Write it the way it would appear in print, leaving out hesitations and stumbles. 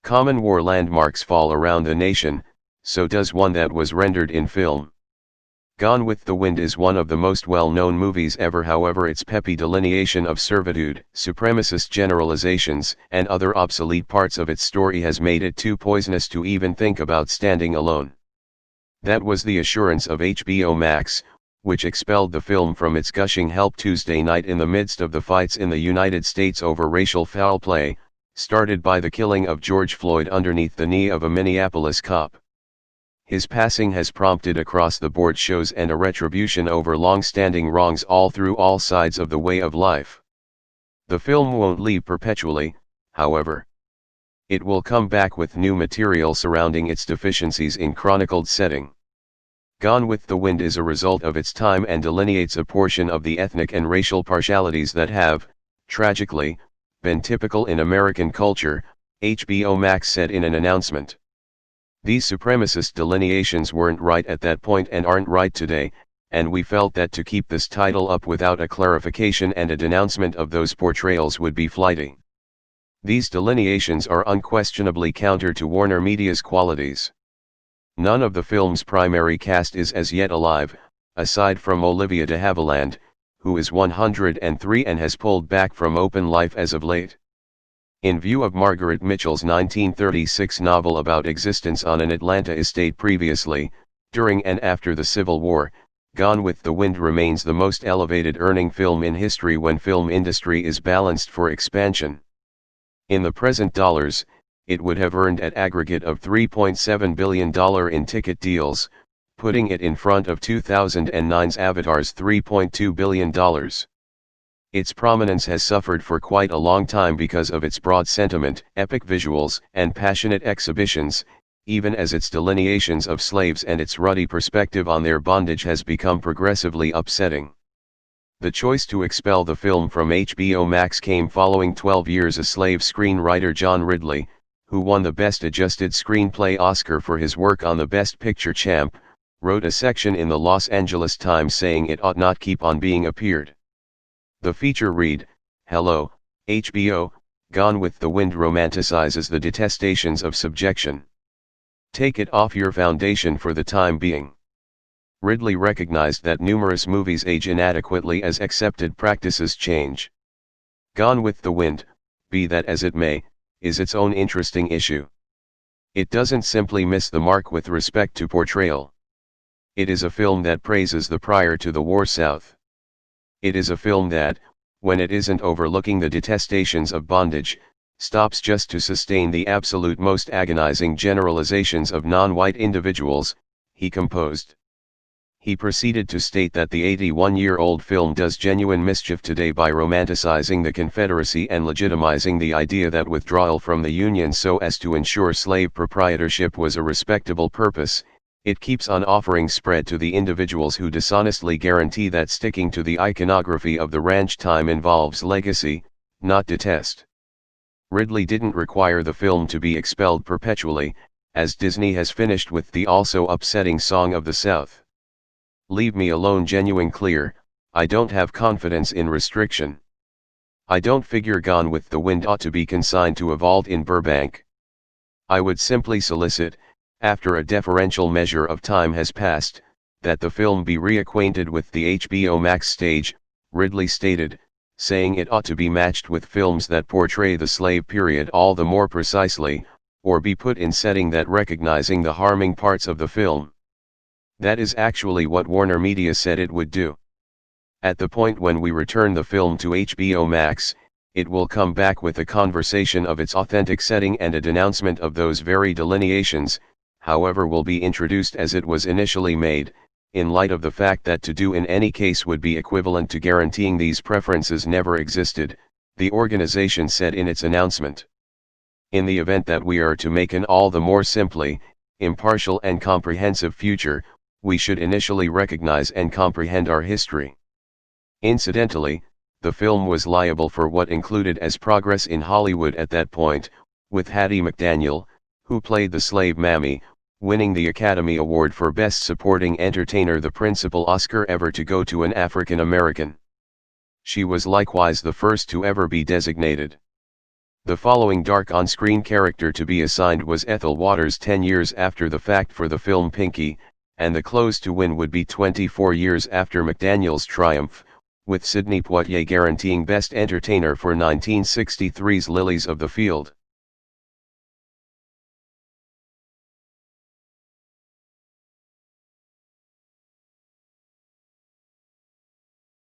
Common war landmarks fall around the nation, so does one that was rendered in film. Gone with the Wind is one of the most well-known movies ever, however its peppy delineation of servitude, supremacist generalizations, and other obsolete parts of its story has made it too poisonous to even think about standing alone. That was the assurance of HBO Max, which expelled the film from its gushing help Tuesday night in the midst of the fights in the United States over racial foul play, started by the killing of George Floyd underneath the knee of a Minneapolis cop. His passing has prompted across-the-board shows and a retribution over long-standing wrongs all through all sides of the way of life. The film won't leave perpetually, however. It will come back with new material surrounding its deficiencies in chronicled setting. Gone with the Wind is a result of its time and delineates a portion of the ethnic and racial partialities that have, tragically, been typical in American culture, HBO Max said in an announcement. These supremacist delineations weren't right at that point and aren't right today, and we felt that to keep this title up without a clarification and a denouncement of those portrayals would be flighty. These delineations are unquestionably counter to Warner Media's qualities. None of the film's primary cast is as yet alive, aside from Olivia de Havilland, who is 103 and has pulled back from open life as of late. In view of Margaret Mitchell's 1936 novel about existence on an Atlanta estate previously, during and after the Civil War, Gone with the Wind remains the most elevated earning film in history when film industry is balanced for expansion. In the present dollars, it would have earned an aggregate of $3.7 billion in ticket deals, putting it in front of 2009's Avatar's $3.2 billion. Its prominence has suffered for quite a long time because of its broad sentiment, epic visuals, and passionate exhibitions, even as its delineations of slaves and its ruddy perspective on their bondage has become progressively upsetting. The choice to expel the film from HBO Max came following 12 years. A slave screenwriter John Ridley, who won the Best Adjusted Screenplay Oscar for his work on The Best Picture Champ, wrote a section in the Los Angeles Times saying it ought not keep on being appeared. The feature read, "Hello, HBO, Gone with the Wind romanticizes the detestations of subjection. Take it off your foundation for the time being." Ridley recognized that numerous movies age inadequately as accepted practices change. Gone with the Wind, be that as it may, is its own interesting issue. It doesn't simply miss the mark with respect to portrayal. It is a film that praises the prior to the war South. It is a film that, when it isn't overlooking the detestations of bondage, stops just to sustain the absolute most agonizing generalizations of non-white individuals, he composed. He proceeded to state that the 81-year-old film does genuine mischief today by romanticizing the Confederacy and legitimizing the idea that withdrawal from the Union so as to ensure slave proprietorship was a respectable purpose. It keeps on offering spread to the individuals who dishonestly guarantee that sticking to the iconography of the ranch time involves legacy, not detest. Ridley didn't require the film to be expelled perpetually, as Disney has finished with the also upsetting Song of the South. Leave me alone. Genuine clear, I don't have confidence in restriction. I don't figure Gone with the Wind ought to be consigned to a vault in Burbank. I would simply solicit, after a deferential measure of time has passed, that the film be reacquainted with the HBO Max stage, Ridley stated, saying it ought to be matched with films that portray the slave period all the more precisely, or be put in setting that recognizing the harming parts of the film. That is actually what Warner Media said it would do. At the point when we return the film to HBO Max, it will come back with a conversation of its authentic setting and a denouncement of those very delineations, however will be introduced as it was initially made, in light of the fact that to do in any case would be equivalent to guaranteeing these preferences never existed, the organization said in its announcement. In the event that we are to make an all the more simply, impartial and comprehensive future, we should initially recognize and comprehend our history. Incidentally, the film was liable for what included as progress in Hollywood at that point, with Hattie McDaniel, who played the slave Mammy, winning the Academy Award for Best Supporting Entertainer, the principal Oscar ever to go to an African American. She was likewise the first to ever be designated The following dark on-screen character to be assigned was Ethel Waters 10 years after the fact for the film Pinky, and the close to win would be 24 years after McDaniel's triumph, with Sidney Poitier guaranteeing Best Entertainer for 1963's Lilies of the Field.